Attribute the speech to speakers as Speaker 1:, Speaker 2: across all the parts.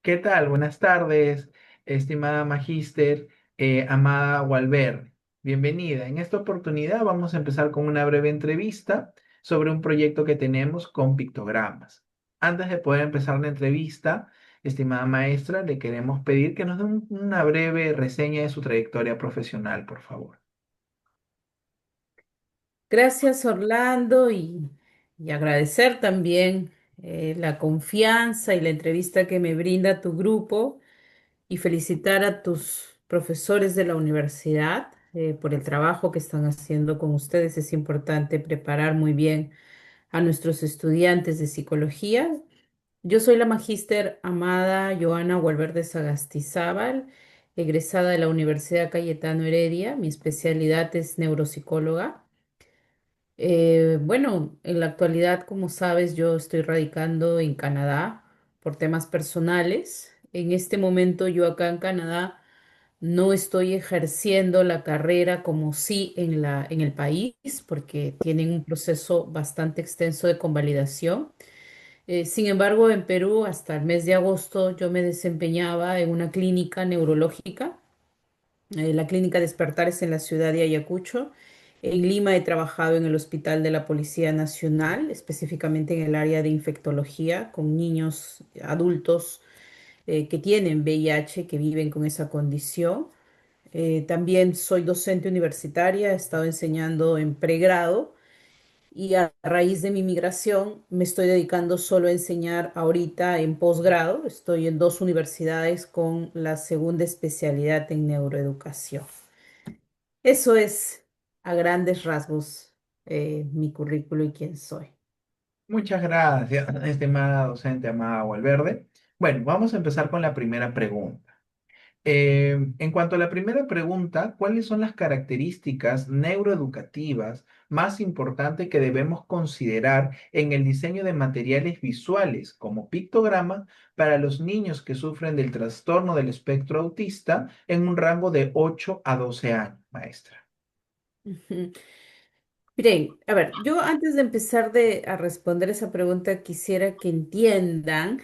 Speaker 1: ¿Qué tal? Buenas tardes, estimada magíster, amada Walver. Bienvenida. En esta oportunidad vamos a empezar con una breve entrevista sobre un proyecto que tenemos con pictogramas. Antes de poder empezar la entrevista, estimada maestra, le queremos pedir que nos dé una breve reseña de su trayectoria profesional, por favor.
Speaker 2: Gracias, Orlando, y agradecer también la confianza y la entrevista que me brinda tu grupo y felicitar a tus profesores de la universidad por el trabajo que están haciendo con ustedes. Es importante preparar muy bien a nuestros estudiantes de psicología. Yo soy la magíster Amada Joana Gualverde Sagastizábal, egresada de la Universidad Cayetano Heredia. Mi especialidad es neuropsicóloga. Bueno, en la actualidad, como sabes, yo estoy radicando en Canadá por temas personales. En este momento yo acá en Canadá no estoy ejerciendo la carrera como sí en el país, porque tienen un proceso bastante extenso de convalidación. Sin embargo, en Perú, hasta el mes de agosto, yo me desempeñaba en una clínica neurológica. La clínica Despertar es en la ciudad de Ayacucho. En Lima he trabajado en el Hospital de la Policía Nacional, específicamente en el área de infectología, con niños, adultos que tienen VIH, que viven con esa condición. También soy docente universitaria, he estado enseñando en pregrado y a raíz de mi migración me estoy dedicando solo a enseñar ahorita en posgrado. Estoy en dos universidades con la segunda especialidad en neuroeducación. Eso es a grandes rasgos mi currículo y quién soy.
Speaker 1: Muchas gracias, estimada docente, amada Walverde. Bueno, vamos a empezar con la primera pregunta. En cuanto a la primera pregunta, ¿cuáles son las características neuroeducativas más importantes que debemos considerar en el diseño de materiales visuales como pictograma para los niños que sufren del trastorno del espectro autista en un rango de 8 a 12 años, maestra?
Speaker 2: Ujú. Bien, a ver, yo antes de empezar a responder esa pregunta quisiera que entiendan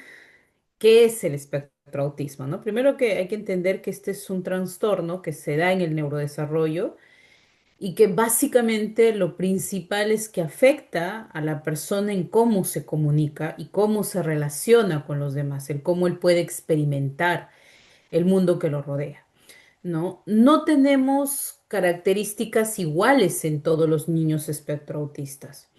Speaker 2: qué es el espectro autismo, ¿no? Primero que hay que entender que este es un trastorno que se da en el neurodesarrollo y que básicamente lo principal es que afecta a la persona en cómo se comunica y cómo se relaciona con los demás, el cómo él puede experimentar el mundo que lo rodea. ¿No? No tenemos características iguales en todos los niños espectroautistas.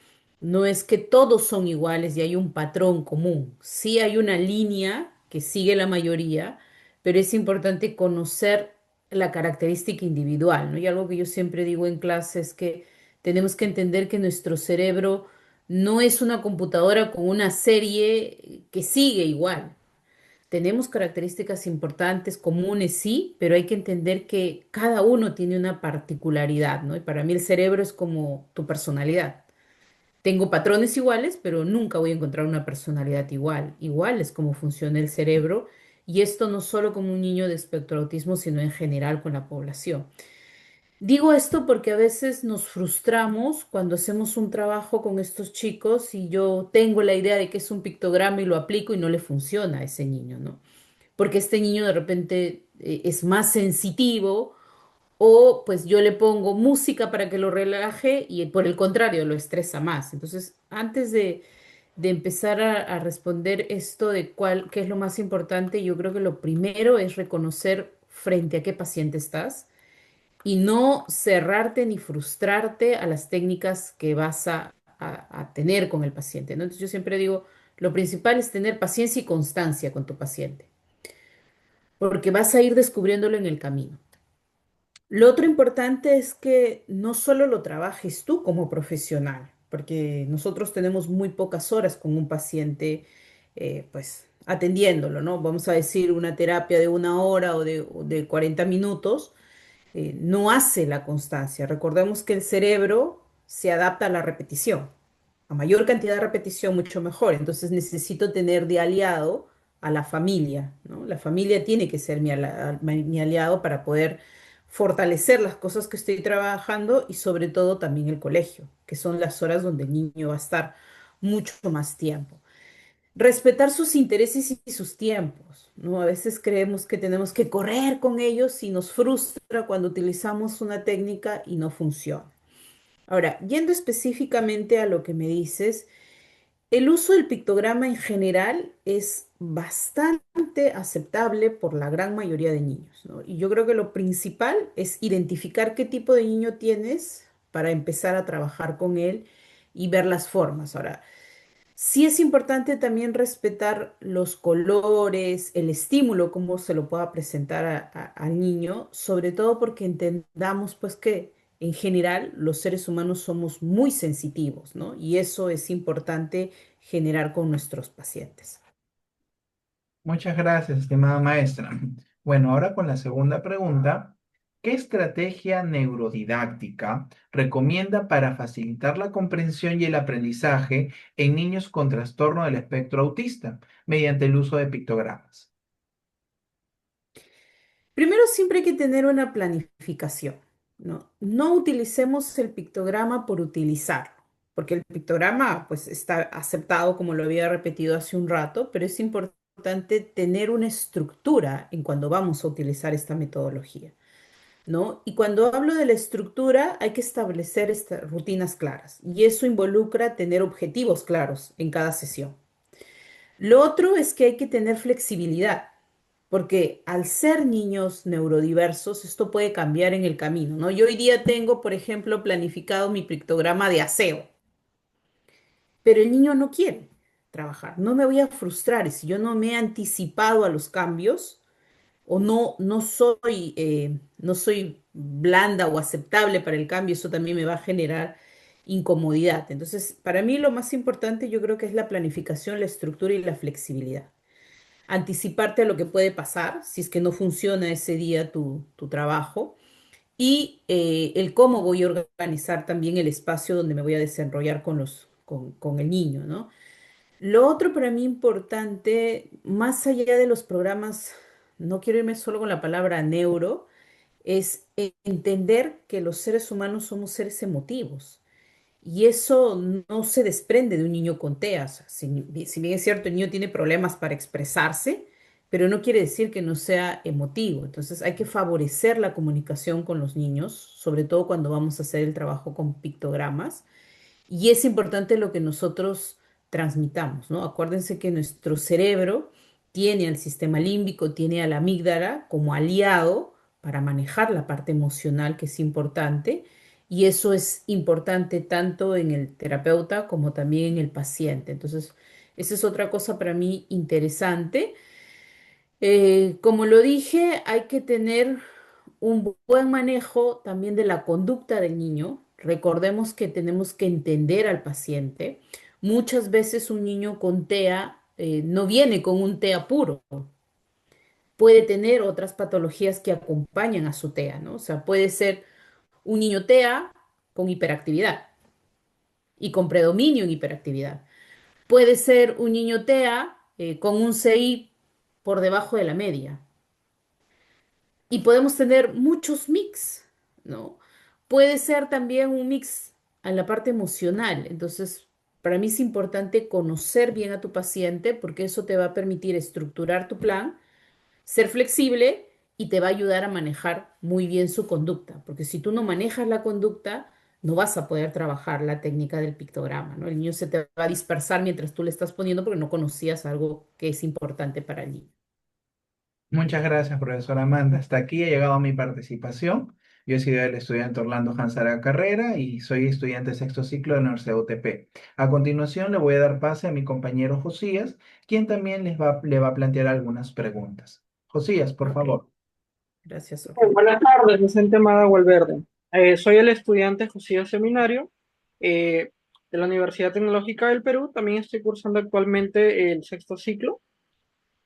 Speaker 2: No es que todos son iguales y hay un patrón común. Sí hay una línea que sigue la mayoría, pero es importante conocer la característica individual, ¿no? Y algo que yo siempre digo en clase es que tenemos que entender que nuestro cerebro no es una computadora con una serie que sigue igual. Tenemos características importantes, comunes, sí, pero hay que entender que cada uno tiene una particularidad, ¿no? Y para mí el cerebro es como tu personalidad. Tengo patrones iguales, pero nunca voy a encontrar una personalidad igual. Igual es como funciona el cerebro, y esto no solo como un niño de espectro autismo, sino en general con la población. Digo esto porque a veces nos frustramos cuando hacemos un trabajo con estos chicos y yo tengo la idea de que es un pictograma y lo aplico y no le funciona a ese niño, ¿no? Porque este niño de repente es más sensitivo o pues yo le pongo música para que lo relaje y por el contrario lo estresa más. Entonces, antes de empezar a responder esto de qué es lo más importante, yo creo que lo primero es reconocer frente a qué paciente estás y no cerrarte ni frustrarte a las técnicas que vas a tener con el paciente, ¿no? Entonces, yo siempre digo, lo principal es tener paciencia y constancia con tu paciente porque vas a ir descubriéndolo en el camino. Lo otro importante es que no solo lo trabajes tú como profesional, porque nosotros tenemos muy pocas horas con un paciente, pues atendiéndolo, ¿no? Vamos a decir una terapia de 1 hora o de 40 minutos, no hace la constancia. Recordemos que el cerebro se adapta a la repetición. A mayor cantidad de repetición, mucho mejor. Entonces necesito tener de aliado a la familia, ¿no? La familia tiene que ser mi aliado para poder fortalecer las cosas que estoy trabajando y sobre todo también el colegio, que son las horas donde el niño va a estar mucho más tiempo. respetar sus intereses y sus tiempos, ¿no? A veces creemos que tenemos que correr con ellos y nos frustra cuando utilizamos una técnica y no funciona. Ahora, yendo específicamente a lo que me dices, el uso del pictograma en general es bastante aceptable por la gran mayoría de niños, ¿no? Y yo creo que lo principal es identificar qué tipo de niño tienes para empezar a trabajar con él y ver las formas. Ahora, sí es importante también respetar los colores, el estímulo, cómo se lo pueda presentar al niño, sobre todo porque entendamos pues que en general los seres humanos somos muy sensitivos, ¿no? Y eso es importante generar con nuestros pacientes.
Speaker 1: Muchas gracias, estimada maestra. Bueno, ahora con la segunda pregunta. ¿Qué estrategia neurodidáctica recomienda para facilitar la comprensión y el aprendizaje en niños con trastorno del espectro autista mediante el uso de pictogramas?
Speaker 2: Primero, siempre hay que tener una planificación, ¿no? No utilicemos el pictograma por utilizarlo, porque el pictograma pues está aceptado como lo había repetido hace un rato, pero es importante tener una estructura en cuando vamos a utilizar esta metodología, ¿no? Y cuando hablo de la estructura, hay que establecer estas rutinas claras y eso involucra tener objetivos claros en cada sesión. Lo otro es que hay que tener flexibilidad, porque al ser niños neurodiversos, esto puede cambiar en el camino, ¿no? Yo hoy día tengo, por ejemplo, planificado mi pictograma de aseo, pero el niño no quiere trabajar. No me voy a frustrar si yo no me he anticipado a los cambios o no soy blanda o aceptable para el cambio, eso también me va a generar incomodidad. Entonces, para mí lo más importante yo creo que es la planificación, la estructura y la flexibilidad. Anticiparte a lo que puede pasar si es que no funciona ese día tu trabajo y el cómo voy a organizar también el espacio donde me voy a desarrollar con el niño, ¿no? Lo otro para mí importante, más allá de los programas, no quiero irme solo con la palabra neuro, es entender que los seres humanos somos seres emotivos. Y eso no se desprende de un niño con TEA. O sea, si bien es cierto, el niño tiene problemas para expresarse, pero no quiere decir que no sea emotivo. Entonces hay que favorecer la comunicación con los niños, sobre todo cuando vamos a hacer el trabajo con pictogramas. Y es importante lo que nosotros transmitamos, ¿no? Acuérdense que nuestro cerebro tiene al sistema límbico, tiene a la amígdala como aliado para manejar la parte emocional que es importante. Y eso es importante tanto en el terapeuta como también en el paciente. Entonces, esa es otra cosa para mí interesante. Como lo dije, hay que tener un buen manejo también de la conducta del niño. Recordemos que tenemos que entender al paciente. Muchas veces un niño con TEA no viene con un TEA puro. Puede tener otras patologías que acompañan a su TEA, ¿no? O sea, puede ser un niño TEA con hiperactividad y con predominio en hiperactividad. Puede ser un niño TEA con un CI por debajo de la media. Y podemos tener muchos mix, ¿no? Puede ser también un mix en la parte emocional. Entonces, para mí es importante conocer bien a tu paciente porque eso te va a permitir estructurar tu plan, ser flexible y te va a ayudar a manejar muy bien su conducta. Porque si tú no manejas la conducta, no vas a poder trabajar la técnica del pictograma, ¿no? El niño se te va a dispersar mientras tú le estás poniendo porque no conocías algo que es importante para el niño.
Speaker 1: Muchas gracias, profesora Amanda. Hasta aquí ha llegado mi participación. Yo he sido el estudiante Orlando Hansara Carrera y soy estudiante de sexto ciclo de la Universidad UTP. A continuación le voy a dar pase a mi compañero Josías, quien también le va a plantear algunas preguntas. Josías, por
Speaker 2: Ok,
Speaker 1: favor.
Speaker 2: gracias, Orlando.
Speaker 3: Buenas tardes, Vicente Mada Valverde. Soy el estudiante José Seminario de la Universidad Tecnológica del Perú. También estoy cursando actualmente el sexto ciclo.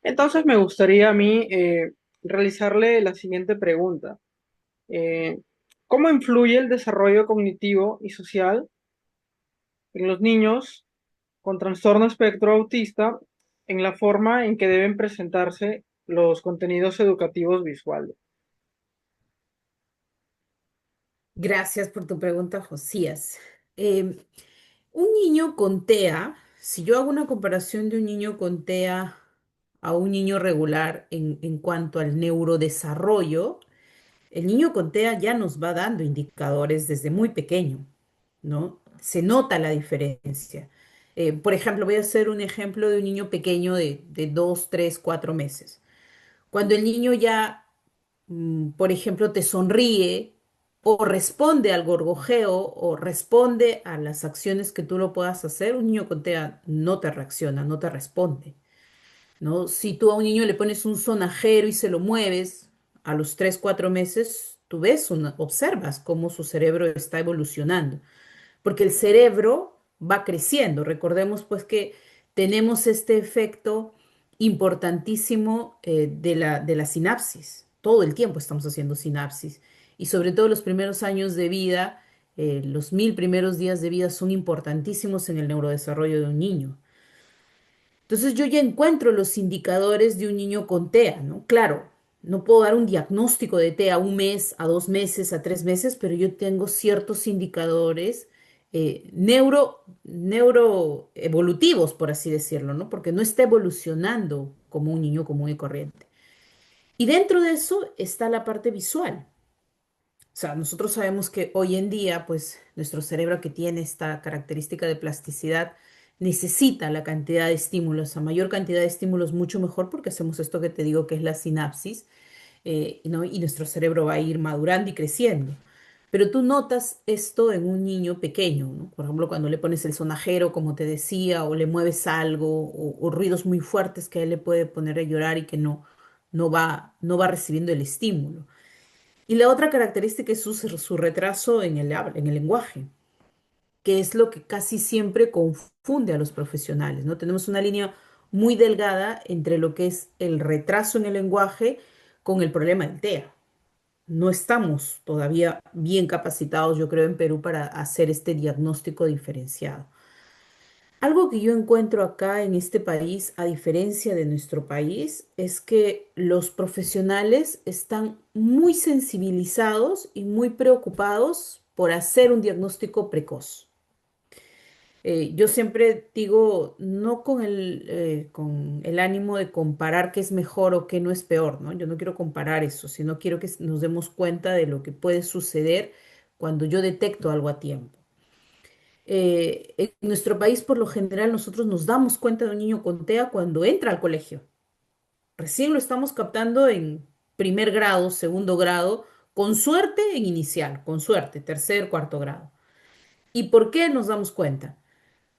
Speaker 3: Entonces me gustaría a mí realizarle la siguiente pregunta. Eh, ¿Cómo influye el desarrollo cognitivo y social en los niños con trastorno espectro autista en la forma en que deben presentarse los contenidos educativos visuales?
Speaker 2: Gracias por tu pregunta, Josías. Un niño con TEA si yo hago una comparación de un niño con TEA a un niño regular en cuanto al neurodesarrollo, el niño con TEA ya nos va dando indicadores desde muy pequeño, ¿no? Se nota la diferencia. Por ejemplo, voy a hacer un ejemplo de un niño pequeño de 2, 3, 4 meses. Cuando el niño ya, por ejemplo, te sonríe o responde al gorgojeo o responde a las acciones que tú lo puedas hacer, un niño con TEA no te reacciona, no te responde, ¿no? Si tú a un niño le pones un sonajero y se lo mueves a los 3, 4 meses, tú ves, observas cómo su cerebro está evolucionando, porque el cerebro va creciendo. Recordemos pues que tenemos este efecto importantísimo de la sinapsis. Todo el tiempo estamos haciendo sinapsis y sobre todo los primeros años de vida, los 1000 primeros días de vida son importantísimos en el neurodesarrollo de un niño. Entonces yo ya encuentro los indicadores de un niño con TEA, ¿no? Claro, no puedo dar un diagnóstico de TEA a un mes, a 2 meses, a 3 meses, pero yo tengo ciertos indicadores neuroevolutivos, por así decirlo, ¿no? Porque no está evolucionando como un niño común y corriente. Y dentro de eso está la parte visual. O sea, nosotros sabemos que hoy en día, pues, nuestro cerebro que tiene esta característica de plasticidad necesita la cantidad de estímulos, a mayor cantidad de estímulos, mucho mejor, porque hacemos esto que te digo que es la sinapsis, ¿no? Y nuestro cerebro va a ir madurando y creciendo. Pero tú notas esto en un niño pequeño, ¿no? Por ejemplo, cuando le pones el sonajero, como te decía, o le mueves algo, o ruidos muy fuertes que a él le puede poner a llorar y que no va recibiendo el estímulo. Y la otra característica es su retraso en el habla, en el lenguaje, que es lo que casi siempre confunde a los profesionales, ¿no? Tenemos una línea muy delgada entre lo que es el retraso en el lenguaje con el problema del TEA. No estamos todavía bien capacitados, yo creo, en Perú para hacer este diagnóstico diferenciado. Algo que yo encuentro acá en este país, a diferencia de nuestro país, es que los profesionales están muy sensibilizados y muy preocupados por hacer un diagnóstico precoz. Yo siempre digo, no con el ánimo de comparar qué es mejor o qué no es peor, ¿no? Yo no quiero comparar eso, sino quiero que nos demos cuenta de lo que puede suceder cuando yo detecto algo a tiempo. En nuestro país, por lo general, nosotros nos damos cuenta de un niño con TEA cuando entra al colegio. Recién lo estamos captando en primer grado, segundo grado, con suerte en inicial, con suerte, tercer, cuarto grado. ¿Y por qué nos damos cuenta?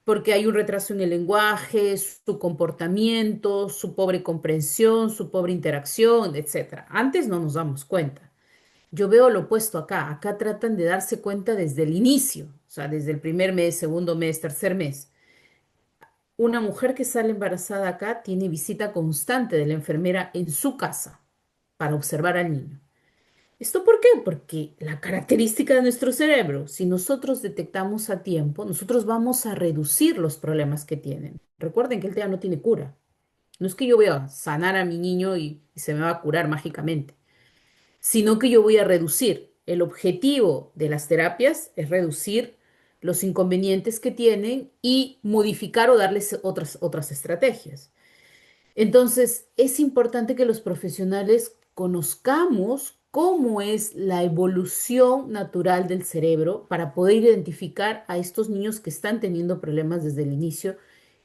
Speaker 2: Porque hay un retraso en el lenguaje, su comportamiento, su pobre comprensión, su pobre interacción, etcétera. Antes no nos damos cuenta. Yo veo lo opuesto acá. Acá tratan de darse cuenta desde el inicio, o sea, desde el primer mes, segundo mes, tercer mes. Una mujer que sale embarazada acá tiene visita constante de la enfermera en su casa para observar al niño. ¿Esto por qué? Porque la característica de nuestro cerebro, si nosotros detectamos a tiempo, nosotros vamos a reducir los problemas que tienen. Recuerden que el TEA no tiene cura. No es que yo voy a sanar a mi niño y se me va a curar mágicamente, sino que yo voy a reducir. El objetivo de las terapias es reducir los inconvenientes que tienen y modificar o darles otras estrategias. Entonces, es importante que los profesionales conozcamos cómo es la evolución natural del cerebro para poder identificar a estos niños que están teniendo problemas desde el inicio,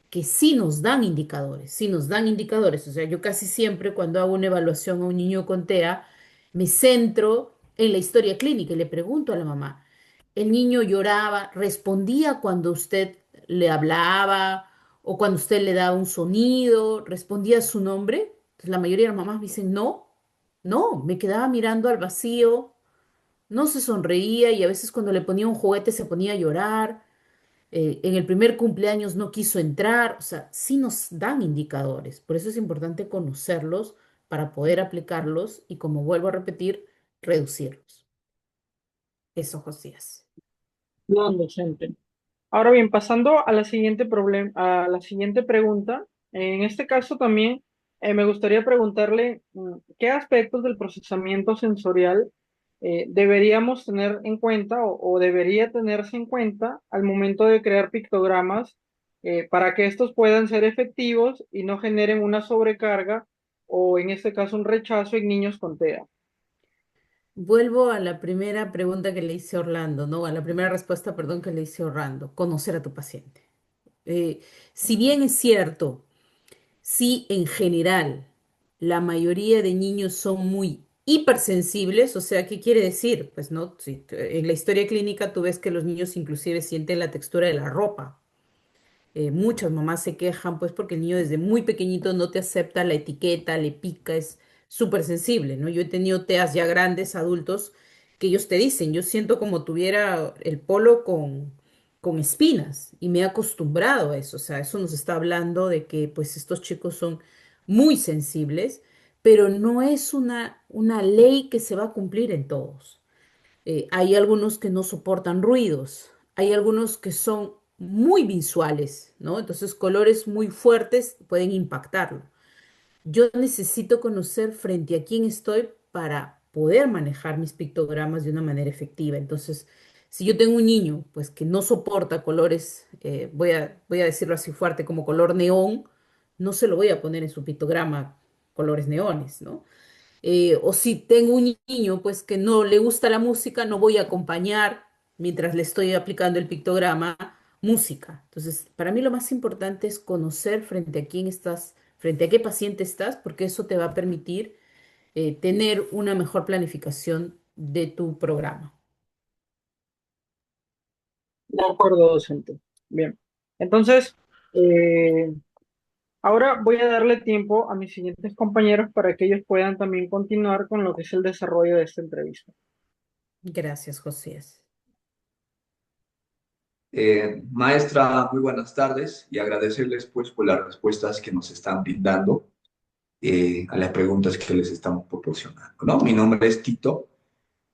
Speaker 2: que sí nos dan indicadores, sí nos dan indicadores. O sea, yo casi siempre cuando hago una evaluación a un niño con TEA, me centro en la historia clínica y le pregunto a la mamá, ¿el niño lloraba, respondía cuando usted le hablaba o cuando usted le daba un sonido, respondía su nombre? Entonces, la mayoría de las mamás me dicen, no, no, me quedaba mirando al vacío, no se sonreía y a veces cuando le ponía un juguete se ponía a llorar. En el primer cumpleaños no quiso entrar, o sea, sí nos dan indicadores, por eso es importante conocerlos para poder aplicarlos y, como vuelvo a repetir, reducirlos. Eso, Josías.
Speaker 3: Perdón, docente. Ahora bien, pasando a la siguiente a la siguiente pregunta, en este caso también me gustaría preguntarle qué aspectos del procesamiento sensorial deberíamos tener en cuenta o debería tenerse en cuenta al momento de crear pictogramas para que estos puedan ser efectivos y no generen una sobrecarga o en este caso un rechazo en niños con TEA.
Speaker 2: Vuelvo a la primera pregunta que le hice a Orlando, ¿no? A la primera respuesta, perdón, que le hice a Orlando, conocer a tu paciente. Eh, si bien es cierto, sí, en general, la mayoría de niños son muy hipersensibles, o sea, ¿qué quiere decir? Pues no, si, en la historia clínica tú ves que los niños inclusive sienten la textura de la ropa. Muchas mamás se quejan pues porque el niño desde muy pequeñito no te acepta la etiqueta, le pica, es súper sensible, ¿no? Yo he tenido TEAs ya grandes, adultos, que ellos te dicen, yo siento como tuviera el polo con espinas y me he acostumbrado a eso, o sea, eso nos está hablando de que pues estos chicos son muy sensibles, pero no es una ley que se va a cumplir en todos. Hay algunos que no soportan ruidos, hay algunos que son muy visuales, ¿no? Entonces, colores muy fuertes pueden impactarlo. Yo necesito conocer frente a quién estoy para poder manejar mis pictogramas de una manera efectiva. Entonces, si yo tengo un niño, pues que no soporta colores, voy a decirlo así fuerte, como color neón, no se lo voy a poner en su pictograma colores neones, ¿no? O si tengo un niño pues que no le gusta la música, no voy a acompañar mientras le estoy aplicando el pictograma música. Entonces, para mí lo más importante es conocer frente a quién estás, frente a qué paciente estás, porque eso te va a permitir tener una mejor planificación de tu programa.
Speaker 3: De acuerdo, docente. Bien. Entonces, eh, ahora voy a darle tiempo a mis siguientes compañeros para que ellos puedan también continuar con lo que es el desarrollo de esta entrevista.
Speaker 2: Gracias, Josías.
Speaker 4: Maestra, muy buenas tardes y agradecerles pues por las respuestas que nos están brindando a las preguntas que les estamos proporcionando, ¿no? Mi nombre es Tito,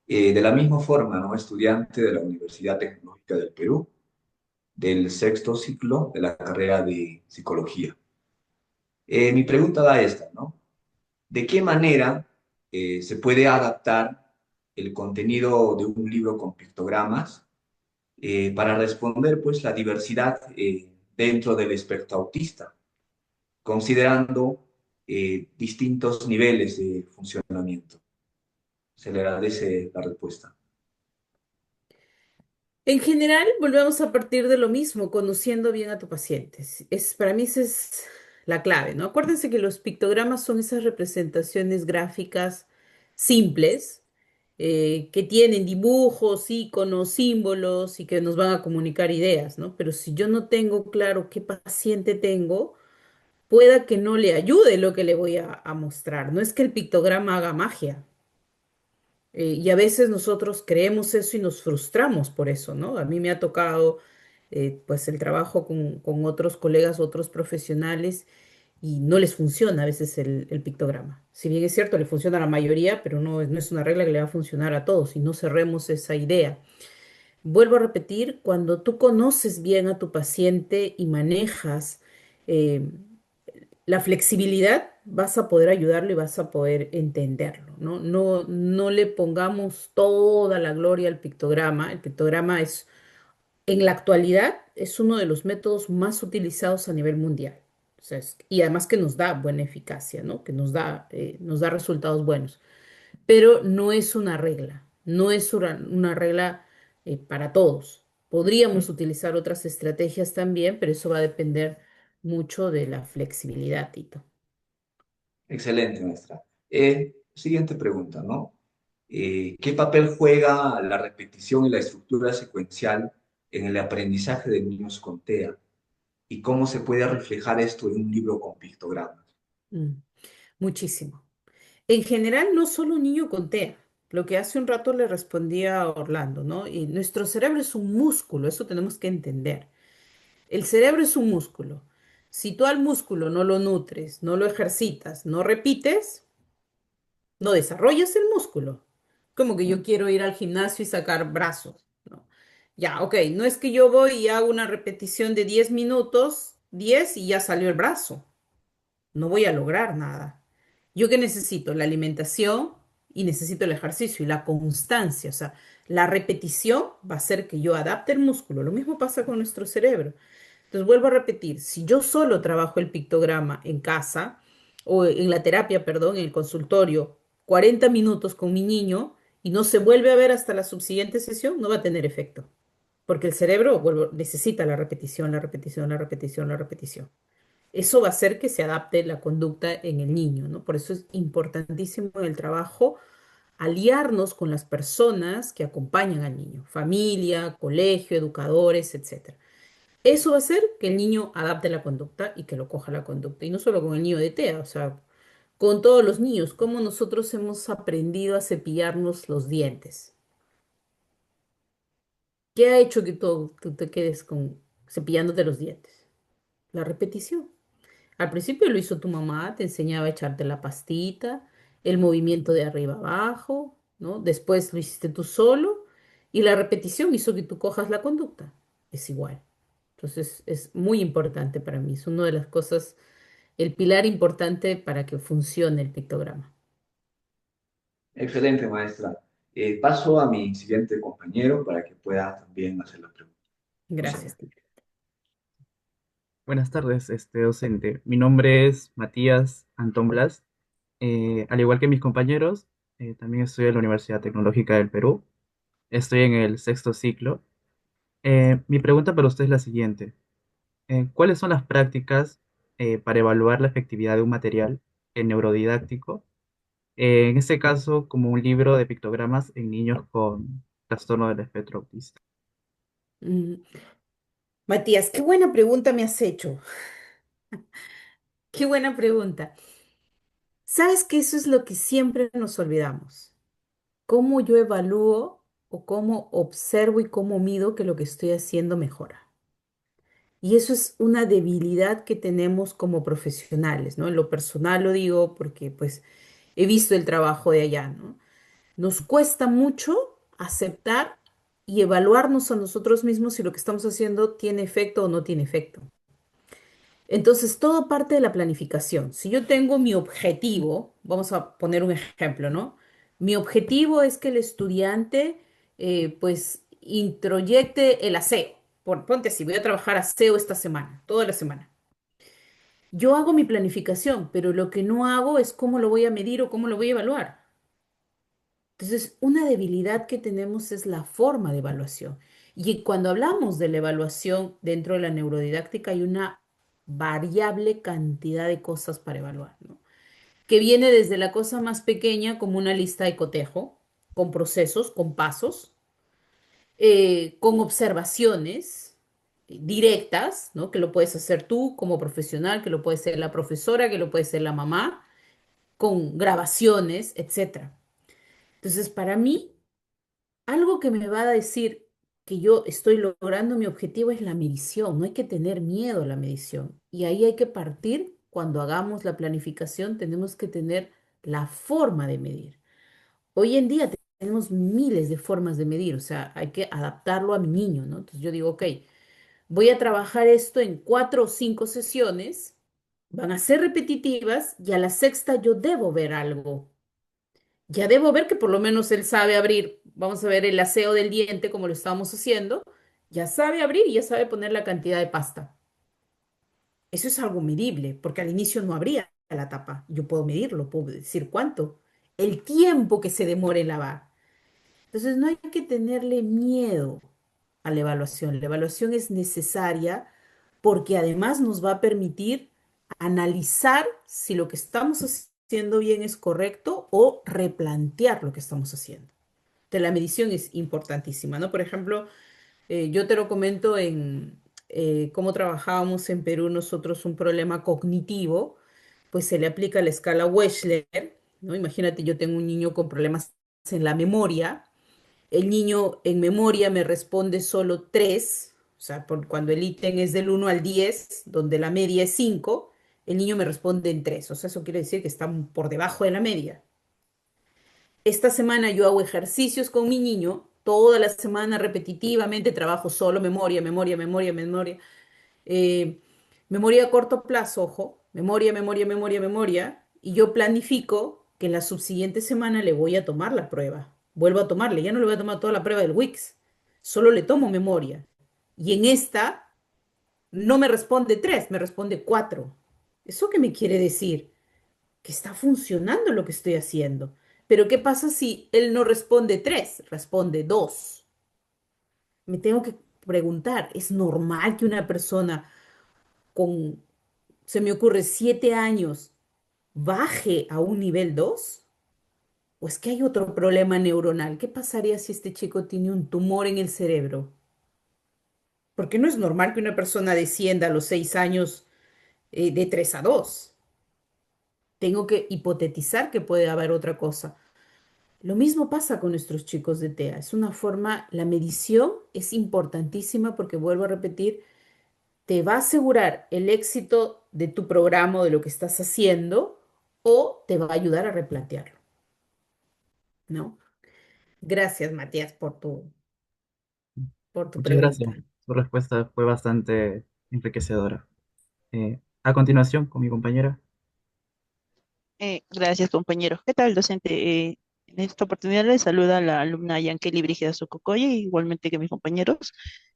Speaker 4: de la misma forma, ¿no? Estudiante de la Universidad Tecnológica del Perú, del sexto ciclo de la carrera de Psicología. Mi pregunta va a esta, ¿no? ¿De qué manera se puede adaptar el contenido de un libro con pictogramas para responder pues la diversidad dentro del espectro autista, considerando distintos niveles de funcionamiento? Se le agradece la respuesta.
Speaker 2: En general, volvemos a partir de lo mismo, conociendo bien a tu paciente. Para mí esa es la clave, ¿no? Acuérdense que los pictogramas son esas representaciones gráficas simples, que tienen dibujos, iconos, símbolos y que nos van a comunicar ideas, ¿no? Pero si yo no tengo claro qué paciente tengo, pueda que no le ayude lo que le voy a mostrar. No es que el pictograma haga magia. Y a veces nosotros creemos eso y nos frustramos por eso, ¿no? A mí me ha tocado pues el trabajo con otros colegas, otros profesionales, y no les funciona a veces el pictograma. Si bien es cierto, le funciona a la mayoría, pero no es una regla que le va a funcionar a todos y no cerremos esa idea. Vuelvo a repetir, cuando tú conoces bien a tu paciente y manejas eh, la flexibilidad, vas a poder ayudarlo y vas a poder entenderlo, ¿no? No le pongamos toda la gloria al pictograma. El pictograma es, en la actualidad, es uno de los métodos más utilizados a nivel mundial. O sea, y además que nos da buena eficacia, ¿no? Que nos da resultados buenos. Pero no es una regla, no es una regla para todos. Podríamos utilizar otras estrategias también, pero eso va a depender mucho de la flexibilidad, Tito.
Speaker 4: Excelente, maestra. Siguiente pregunta, ¿no? ¿Qué papel juega la repetición y la estructura secuencial en el aprendizaje de niños con TEA? ¿Y cómo se puede reflejar esto en un libro con pictogramas?
Speaker 2: Mm, muchísimo. En general, no solo un niño con TEA. Lo que hace un rato le respondía a Orlando, ¿no? Y nuestro cerebro es un músculo, eso tenemos que entender. El cerebro es un músculo. Si tú al músculo no lo nutres, no lo ejercitas, no repites, no desarrollas el músculo. Como que yo quiero ir al gimnasio y sacar brazos, ¿no? Ya, ok, no es que yo voy y hago una repetición de 10 minutos, 10 y ya salió el brazo. No voy a lograr nada. ¿Yo qué necesito? La alimentación y necesito el ejercicio y la constancia. O sea, la repetición va a hacer que yo adapte el músculo. Lo mismo pasa con nuestro cerebro. Entonces vuelvo a repetir, si yo solo trabajo el pictograma en casa o en la terapia, perdón, en el consultorio, 40 minutos con mi niño y no se vuelve a ver hasta la subsiguiente sesión, no va a tener efecto, porque el cerebro necesita la repetición, la repetición, la repetición, la repetición. Eso va a hacer que se adapte la conducta en el niño, ¿no? Por eso es importantísimo en el trabajo aliarnos con las personas que acompañan al niño, familia, colegio, educadores, etcétera. Eso va a hacer que el niño adapte la conducta y que lo coja la conducta. Y no solo con el niño de TEA, o sea, con todos los niños, cómo nosotros hemos aprendido a cepillarnos los dientes. ¿Qué ha hecho que tú te quedes con cepillándote los dientes? La repetición. Al principio lo hizo tu mamá, te enseñaba a echarte la pastita, el movimiento de arriba abajo, ¿no? Después lo hiciste tú solo y la repetición hizo que tú cojas la conducta. Es igual. Entonces es muy importante para mí, es una de las cosas, el pilar importante para que funcione el pictograma.
Speaker 4: Excelente, maestra. Paso a mi siguiente compañero para que pueda también hacer la pregunta. Un
Speaker 2: Gracias,
Speaker 4: segundo.
Speaker 2: Tito.
Speaker 5: Buenas tardes, docente. Mi nombre es Matías Antón Blas. Al igual que mis compañeros, también estoy en la Universidad Tecnológica del Perú. Estoy en el sexto ciclo. Mi pregunta para usted es la siguiente. ¿Cuáles son las prácticas para evaluar la efectividad de un material neurodidáctico? En este caso, como un libro de pictogramas en niños con trastorno del espectro autista.
Speaker 2: Mm, Matías, qué buena pregunta me has hecho. Qué buena pregunta. ¿Sabes que eso es lo que siempre nos olvidamos? ¿Cómo yo evalúo o cómo observo y cómo mido que lo que estoy haciendo mejora? Y eso es una debilidad que tenemos como profesionales, ¿no? En lo personal lo digo porque pues he visto el trabajo de allá, ¿no? Nos cuesta mucho aceptar y evaluarnos a nosotros mismos si lo que estamos haciendo tiene efecto o no tiene efecto. Entonces, todo parte de la planificación. Si yo tengo mi objetivo, vamos a poner un ejemplo, ¿no? Mi objetivo es que el estudiante, pues, introyecte el aseo. Ponte así, voy a trabajar aseo esta semana, toda la semana. Yo hago mi planificación, pero lo que no hago es cómo lo voy a medir o cómo lo voy a evaluar. Entonces, una debilidad que tenemos es la forma de evaluación. Y cuando hablamos de la evaluación dentro de la neurodidáctica, hay una variable cantidad de cosas para evaluar, ¿no? Que viene desde la cosa más pequeña, como una lista de cotejo, con procesos, con pasos, con observaciones directas, ¿no? Que lo puedes hacer tú como profesional, que lo puede ser la profesora, que lo puede ser la mamá, con grabaciones, etcétera. Entonces, para mí, algo que me va a decir que yo estoy logrando mi objetivo es la medición. No hay que tener miedo a la medición. Y ahí hay que partir, cuando hagamos la planificación, tenemos que tener la forma de medir. Hoy en día tenemos miles de formas de medir, o sea, hay que adaptarlo a mi niño, ¿no? Entonces yo digo, ok, voy a trabajar esto en 4 o 5 sesiones, van a ser repetitivas y a la sexta yo debo ver algo. Ya debo ver que por lo menos él sabe abrir, vamos a ver el aseo del diente como lo estábamos haciendo, ya sabe abrir y ya sabe poner la cantidad de pasta. Eso es algo medible, porque al inicio no abría la tapa. Yo puedo medirlo, puedo decir cuánto. El tiempo que se demore en lavar. Entonces no hay que tenerle miedo a la evaluación. La evaluación es necesaria porque además nos va a permitir analizar si lo que estamos haciendo bien es correcto o replantear lo que estamos haciendo. Entonces, la medición es importantísima, ¿no? Por ejemplo, yo te lo comento en cómo trabajábamos en Perú nosotros un problema cognitivo, pues se le aplica la escala Wechsler, ¿no? Imagínate, yo tengo un niño con problemas en la memoria, el niño en memoria me responde solo 3, o sea, cuando el ítem es del 1 al 10, donde la media es 5, el niño me responde en 3, o sea, eso quiere decir que está por debajo de la media. Esta semana yo hago ejercicios con mi niño, toda la semana repetitivamente trabajo solo memoria, memoria, memoria, memoria. eh, Memoria a corto plazo, ojo, memoria, memoria, memoria, memoria, y yo planifico que en la subsiguiente semana le voy a tomar la prueba. Vuelvo a tomarle, ya no le voy a tomar toda la prueba del Wix, solo le tomo memoria. Y en esta no me responde 3, me responde 4. ¿Eso qué me quiere decir? Que está funcionando lo que estoy haciendo. Pero ¿qué pasa si él no responde 3, responde 2? Me tengo que preguntar, ¿es normal que una persona con, se me ocurre, 7 años baje a un nivel 2? ¿O es que hay otro problema neuronal? ¿Qué pasaría si este chico tiene un tumor en el cerebro? Porque no es normal que una persona descienda a los 6 años de 3 a 2. Tengo que hipotetizar que puede haber otra cosa. Lo mismo pasa con nuestros chicos de TEA. Es una forma, la medición es importantísima porque vuelvo a repetir, te va a asegurar el éxito de tu programa o de lo que estás haciendo o te va a ayudar a replantearlo, ¿no? Gracias, Matías, por tu
Speaker 5: Muchas gracias.
Speaker 2: pregunta.
Speaker 5: Su respuesta fue bastante enriquecedora. A continuación, con mi compañera.
Speaker 6: Gracias, compañero. ¿Qué tal, docente? En esta oportunidad le saluda la alumna Yankeli Brígida Sococoya, igualmente que mis compañeros.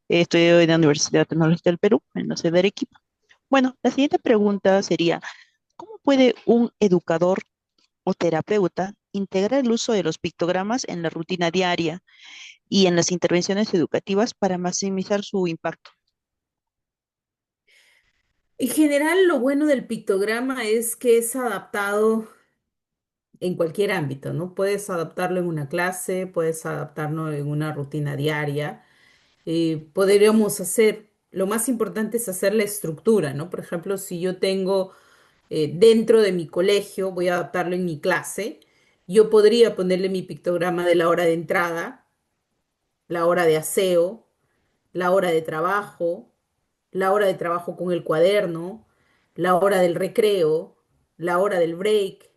Speaker 6: Estudio en la Universidad Tecnológica del Perú, en la sede de Arequipa. Bueno, la siguiente pregunta sería, ¿cómo puede un educador o terapeuta integrar el uso de los pictogramas en la rutina diaria y en las intervenciones educativas para maximizar su impacto?
Speaker 2: En general, lo bueno del pictograma es que es adaptado en cualquier ámbito, ¿no? Puedes adaptarlo en una clase, puedes adaptarlo en una rutina diaria. Podríamos hacer, lo más importante es hacer la estructura, ¿no? Por ejemplo, si yo tengo dentro de mi colegio, voy a adaptarlo en mi clase, yo podría ponerle mi pictograma de la hora de entrada, la hora de aseo, la hora de trabajo, la hora de trabajo con el cuaderno, la hora del recreo, la hora del break,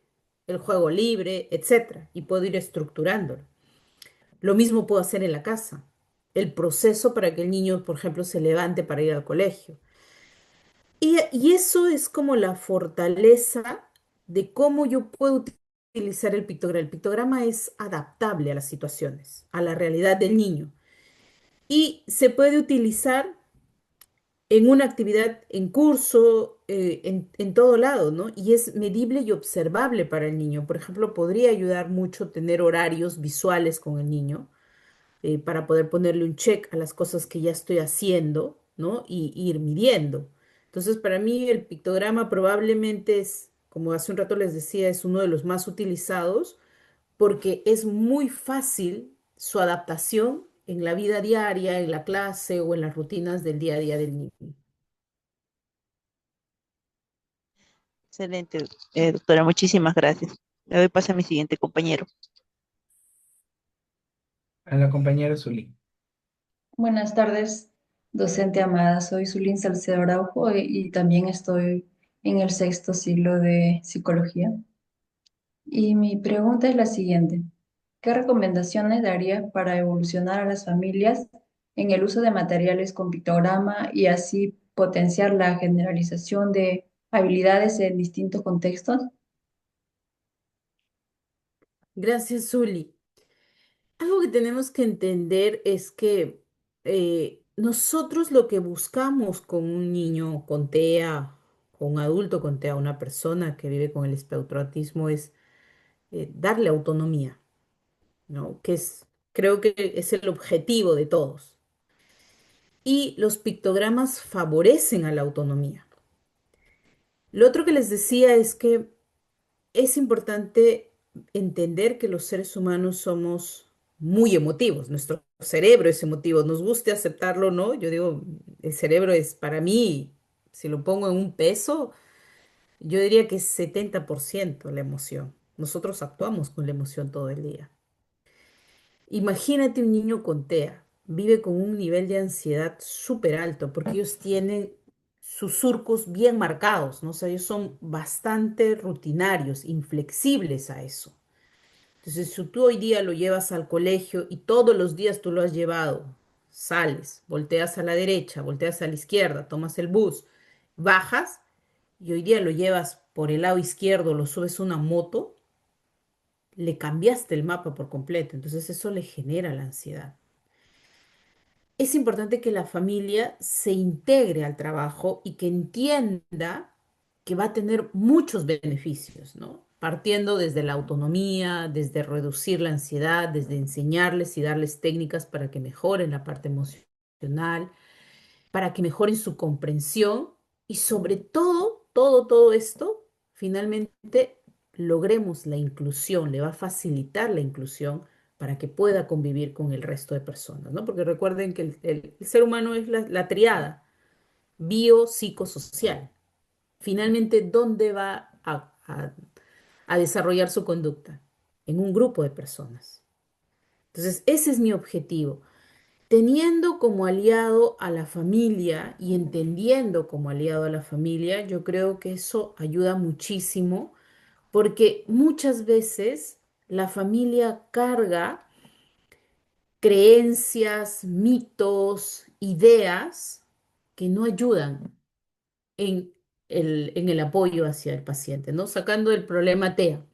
Speaker 2: el juego libre, etcétera, y puedo ir estructurándolo. Lo mismo puedo hacer en la casa. El proceso para que el niño, por ejemplo, se levante para ir al colegio. Y eso es como la fortaleza de cómo yo puedo utilizar el pictograma. El pictograma es adaptable a las situaciones, a la realidad del niño. Y se puede utilizar en una actividad, en curso, en todo lado, ¿no? Y es medible y observable para el niño. Por ejemplo, podría ayudar mucho tener horarios visuales con el niño para poder ponerle un check a las cosas que ya estoy haciendo, ¿no? Y ir midiendo. Entonces, para mí el pictograma probablemente es, como hace un rato les decía, es uno de los más utilizados porque es muy fácil su adaptación en la vida diaria, en la clase o en las rutinas del día a día del niño.
Speaker 6: Excelente, doctora, muchísimas gracias. Le doy paso a mi siguiente compañero.
Speaker 1: A la compañera Zully.
Speaker 7: Buenas tardes, docente amada. Soy Zulín Salcedo Araujo y también estoy en el sexto siglo de psicología. Y mi pregunta es la siguiente. ¿Qué recomendaciones daría para evolucionar a las familias en el uso de materiales con pictograma y así potenciar la generalización de habilidades en distintos contextos?
Speaker 2: Gracias, Zuli. Algo que tenemos que entender es que nosotros lo que buscamos con un niño con TEA, con un adulto con TEA, una persona que vive con el espectro es darle autonomía, ¿no? Creo que es el objetivo de todos. Y los pictogramas favorecen a la autonomía. Lo otro que les decía es que es importante entender que los seres humanos somos muy emotivos. Nuestro cerebro es emotivo, nos guste aceptarlo o no. Yo digo, el cerebro es para mí, si lo pongo en un peso, yo diría que es 70% la emoción. Nosotros actuamos con la emoción todo el día. Imagínate un niño con TEA, vive con un nivel de ansiedad súper alto porque ellos tienen sus surcos bien marcados, ¿no? O sea, ellos son bastante rutinarios, inflexibles a eso. Entonces, si tú hoy día lo llevas al colegio y todos los días tú lo has llevado, sales, volteas a la derecha, volteas a la izquierda, tomas el bus, bajas y hoy día lo llevas por el lado izquierdo, lo subes a una moto, le cambiaste el mapa por completo. Entonces, eso le genera la ansiedad. es importante que la familia se integre al trabajo y que entienda que va a tener muchos beneficios, ¿no? Partiendo desde la autonomía, desde reducir la ansiedad, desde enseñarles y darles técnicas para que mejoren la parte emocional, para que mejoren su comprensión y sobre todo, todo esto, finalmente logremos la inclusión, le va a facilitar la inclusión para que pueda convivir con el resto de personas, ¿no? Porque recuerden que el ser humano es la triada biopsicosocial. Finalmente, ¿dónde va a desarrollar su conducta? En un grupo de personas. Entonces, ese es mi objetivo. Teniendo como aliado a la familia y entendiendo como aliado a la familia, yo creo que eso ayuda muchísimo porque muchas veces la familia carga creencias, mitos, ideas que no ayudan en en el apoyo hacia el paciente, ¿no? Sacando el problema TEA.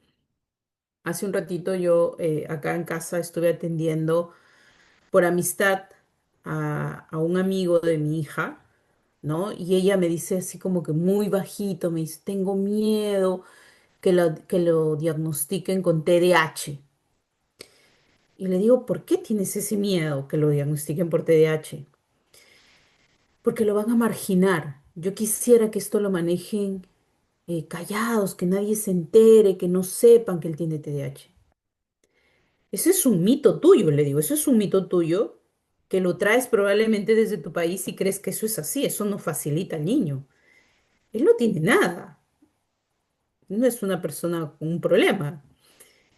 Speaker 2: Hace un ratito yo acá en casa estuve atendiendo por amistad a un amigo de mi hija, ¿no? Y ella me dice así como que muy bajito, me dice, tengo miedo que lo diagnostiquen con TDAH. Y le digo, ¿por qué tienes ese miedo que lo diagnostiquen por TDAH? Porque lo van a marginar. Yo quisiera que esto lo manejen callados, que nadie se entere, que no sepan que él tiene TDAH. Ese es un mito tuyo, le digo, eso es un mito tuyo que lo traes probablemente desde tu país y crees que eso es así, eso no facilita al niño. Él no tiene nada, no es una persona con un problema.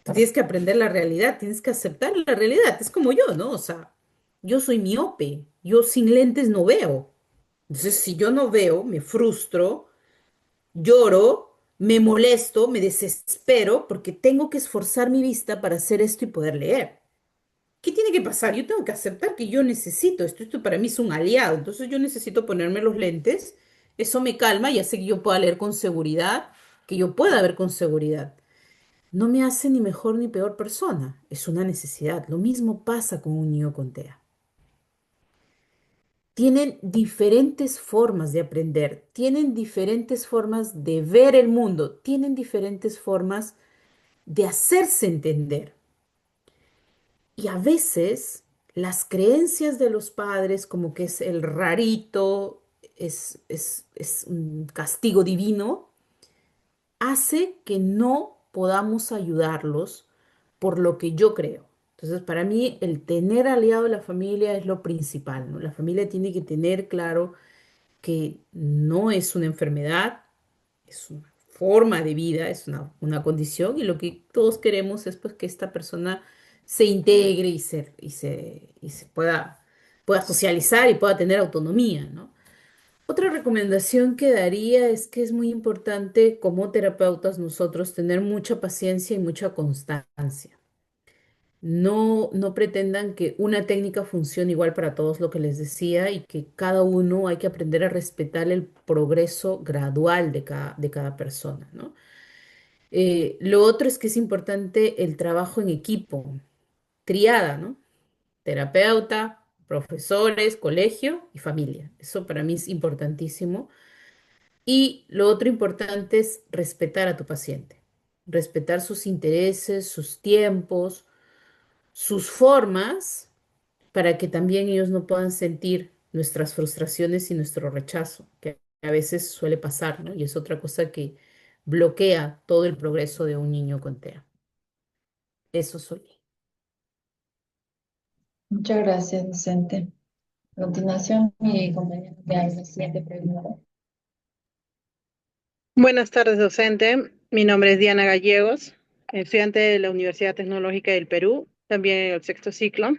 Speaker 2: Tú tienes que aprender la realidad, tienes que aceptar la realidad, es como yo, ¿no? O sea, yo soy miope, yo sin lentes no veo. Entonces, si yo no veo, me frustro, lloro, me molesto, me desespero porque tengo que esforzar mi vista para hacer esto y poder leer. ¿Qué tiene que pasar? Yo tengo que aceptar que yo necesito esto. Esto para mí es un aliado. Entonces yo necesito ponerme los lentes. Eso me calma y hace que yo pueda leer con seguridad, que yo pueda ver con seguridad. No me hace ni mejor ni peor persona. Es una necesidad. Lo mismo pasa con un niño con TEA. Tienen diferentes formas de aprender, tienen diferentes formas de ver el mundo, tienen diferentes formas de hacerse entender. Y a veces las creencias de los padres, como que es el rarito, es un castigo divino, hace que no podamos ayudarlos por lo que yo creo. Entonces, para mí, el tener aliado a la familia es lo principal, ¿no? La familia tiene que tener claro que no es una enfermedad, es una forma de vida, es una condición y lo que todos queremos es pues que esta persona se integre y se pueda socializar y pueda tener autonomía, ¿no? Otra recomendación que daría es que es muy importante como terapeutas nosotros tener mucha paciencia y mucha constancia. No pretendan que una técnica funcione igual para todos, lo que les decía, y que cada uno hay que aprender a respetar el progreso gradual de cada persona, ¿no? Lo otro es que es importante el trabajo en equipo, triada, ¿no? Terapeuta, profesores, colegio y familia. Eso para mí es importantísimo. Y lo otro importante es respetar a tu paciente, respetar sus intereses, sus tiempos, sus formas para que también ellos no puedan sentir nuestras frustraciones y nuestro rechazo, que a veces suele pasar, ¿no? Y es otra cosa que bloquea todo el progreso de un niño con TEA. Eso soy.
Speaker 7: Muchas gracias, docente. A continuación, mi compañero me hace la siguiente pregunta.
Speaker 3: Buenas tardes, docente. Mi nombre es Diana Gallegos, estudiante de la Universidad Tecnológica del Perú, también en el sexto ciclo.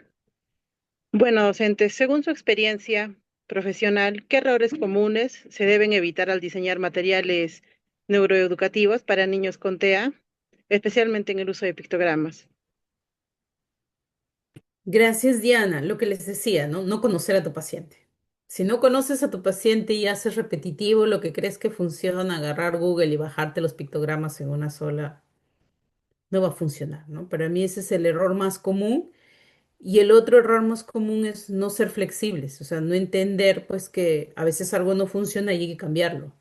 Speaker 3: Bueno, docente, según su experiencia profesional, ¿qué errores comunes se deben evitar al diseñar materiales neuroeducativos para niños con TEA, especialmente en el uso de pictogramas?
Speaker 2: Gracias, Diana. Lo que les decía, ¿no? No conocer a tu paciente. Si no conoces a tu paciente y haces repetitivo lo que crees que funciona, agarrar Google y bajarte los pictogramas en una sola, no va a funcionar, ¿no? Para mí ese es el error más común Y el otro error más común es no ser flexibles, o sea, no entender pues que a veces algo no funciona y hay que cambiarlo.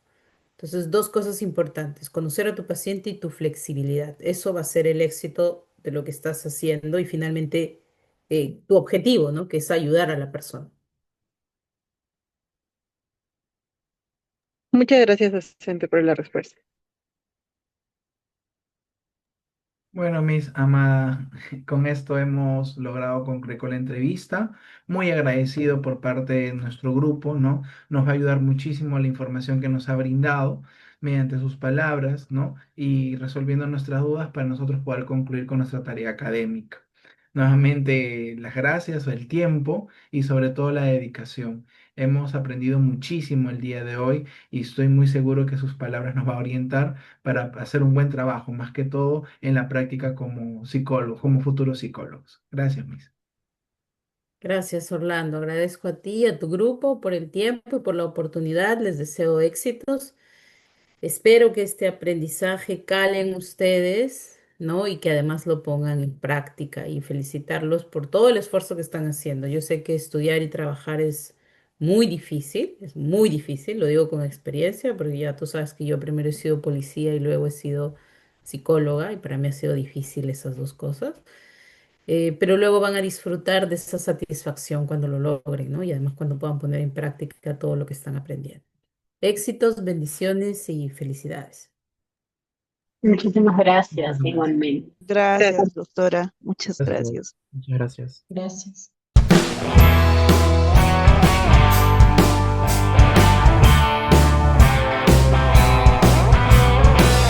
Speaker 2: Entonces, dos cosas importantes, conocer a tu paciente y tu flexibilidad. Eso va a ser el éxito de lo que estás haciendo y finalmente tu objetivo, ¿no? Que es ayudar a la persona.
Speaker 3: Muchas gracias, docente, por la respuesta.
Speaker 1: Bueno, mis amadas, con esto hemos logrado concluir con la entrevista. Muy agradecido por parte de nuestro grupo, ¿no? Nos va a ayudar muchísimo la información que nos ha brindado mediante sus palabras, ¿no? Y resolviendo nuestras dudas para nosotros poder concluir con nuestra tarea académica. Nuevamente, las gracias, el tiempo y sobre todo la dedicación. Hemos aprendido muchísimo el día de hoy y estoy muy seguro que sus palabras nos va a orientar para hacer un buen trabajo, más que todo en la práctica como psicólogos, como futuros psicólogos. Gracias, Miss.
Speaker 2: Gracias, Orlando. Agradezco a ti y a tu grupo por el tiempo y por la oportunidad. Les deseo éxitos. Espero que este aprendizaje cale en ustedes, ¿no? Y que además lo pongan en práctica y felicitarlos por todo el esfuerzo que están haciendo. Yo sé que estudiar y trabajar es muy difícil, lo digo con experiencia, porque ya tú sabes que yo primero he sido policía y luego he sido psicóloga y para mí ha sido difícil esas dos cosas. Pero luego van a disfrutar de esa satisfacción cuando lo logren, ¿no? Y además cuando puedan poner en práctica todo lo que están aprendiendo. Éxitos, bendiciones y felicidades.
Speaker 8: Muchísimas
Speaker 1: Muchas
Speaker 8: gracias,
Speaker 1: gracias.
Speaker 8: igualmente.
Speaker 6: Gracias,
Speaker 3: Gracias.
Speaker 6: doctora. Muchas
Speaker 5: Gracias.
Speaker 6: gracias.
Speaker 5: Muchas gracias.
Speaker 7: Gracias.